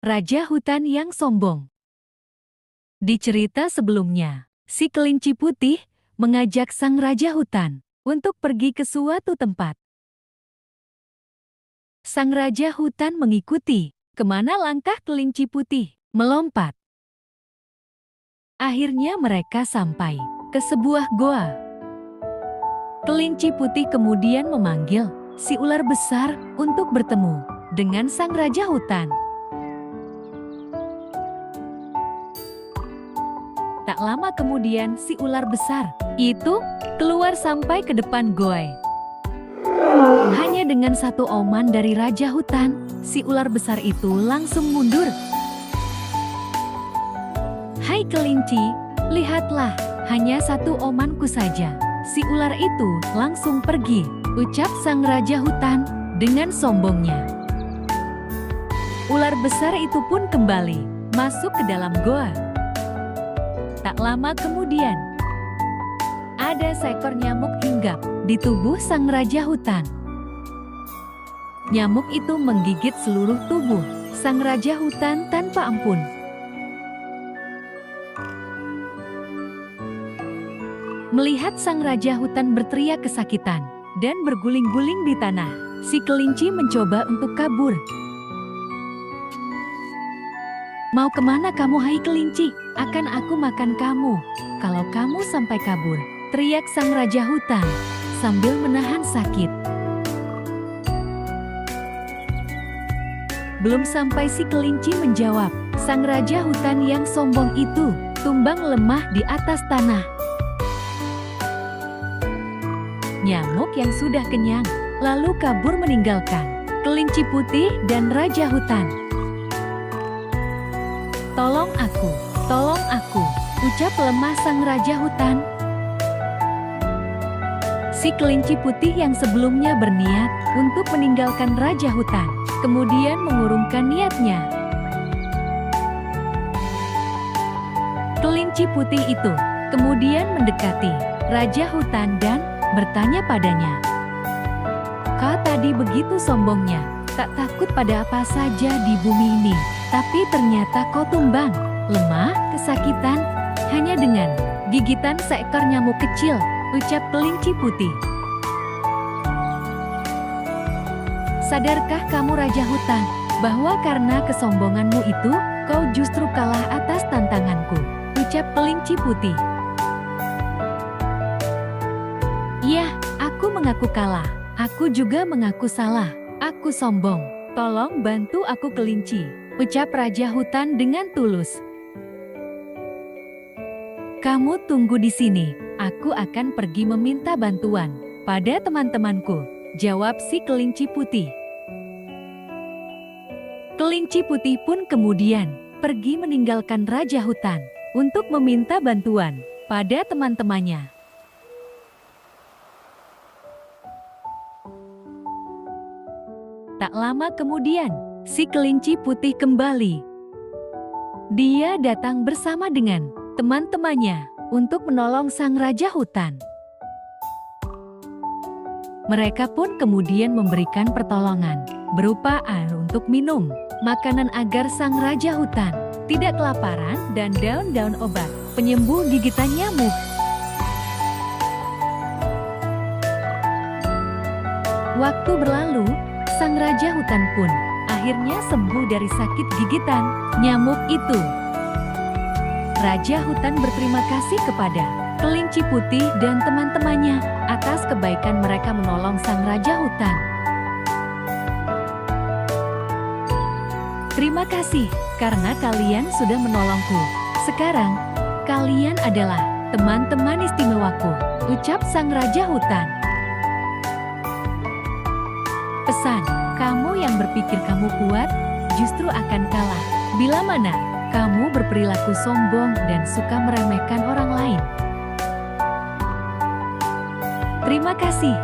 Raja hutan yang sombong. Di cerita sebelumnya, si kelinci putih mengajak sang raja hutan untuk pergi ke suatu tempat. Sang raja hutan mengikuti kemana langkah kelinci putih melompat. Akhirnya mereka sampai ke sebuah goa. Kelinci putih kemudian memanggil si ular besar untuk bertemu dengan sang raja hutan. Tak lama kemudian si ular besar itu keluar sampai ke depan goa. Hanya dengan satu oman dari raja hutan, si ular besar itu langsung mundur. Hai kelinci, lihatlah, hanya satu omanku saja. Si ular itu langsung pergi, ucap sang raja hutan dengan sombongnya. Ular besar itu pun kembali masuk ke dalam goa. Tak lama kemudian, ada seekor nyamuk hinggap di tubuh sang raja hutan. Nyamuk itu menggigit seluruh tubuh sang raja hutan tanpa ampun. Melihat sang raja hutan berteriak kesakitan dan berguling-guling di tanah, si kelinci mencoba untuk kabur. Mau kemana kamu, hai kelinci? Akan aku makan kamu kalau kamu sampai kabur, teriak sang raja hutan sambil menahan sakit. Belum sampai si kelinci menjawab, sang raja hutan yang sombong itu tumbang lemah di atas tanah. Nyamuk yang sudah kenyang lalu kabur meninggalkan kelinci putih dan raja hutan. Tolong aku, ucap lemah sang raja hutan. Si kelinci putih yang sebelumnya berniat untuk meninggalkan raja hutan, kemudian mengurungkan niatnya. Kelinci putih itu kemudian mendekati raja hutan dan bertanya padanya, "Kau tadi begitu sombongnya, tak takut pada apa saja di bumi ini, tapi ternyata kau tumbang, lemah, kesakitan, hanya dengan gigitan seekor nyamuk kecil," ucap kelinci putih. "Sadarkah kamu raja hutan, bahwa karena kesombonganmu itu, kau justru kalah atas tantanganku," ucap kelinci putih. "Ya, aku mengaku kalah, aku juga mengaku salah, aku sombong, tolong bantu aku kelinci," ucap raja hutan dengan tulus. "Kamu tunggu di sini, aku akan pergi meminta bantuan pada teman-temanku," jawab si kelinci putih. Kelinci putih pun kemudian pergi meninggalkan raja hutan untuk meminta bantuan pada teman-temannya. Tak lama kemudian, si kelinci putih kembali. Dia datang bersama dengan teman-temannya untuk menolong sang raja hutan. Mereka pun kemudian memberikan pertolongan berupa air untuk minum, makanan agar sang raja hutan tidak kelaparan, dan daun-daun obat penyembuh gigitan nyamuk. Waktu berlalu, sang raja hutan pun akhirnya sembuh dari sakit gigitan nyamuk itu. Raja hutan berterima kasih kepada kelinci putih dan teman-temannya atas kebaikan mereka menolong sang raja hutan. "Terima kasih karena kalian sudah menolongku. Sekarang, kalian adalah teman-teman istimewaku," ucap sang raja hutan. "Pesan, kamu yang berpikir kamu kuat, justru akan kalah bila mana kamu berperilaku sombong dan suka meremehkan orang lain." Terima kasih.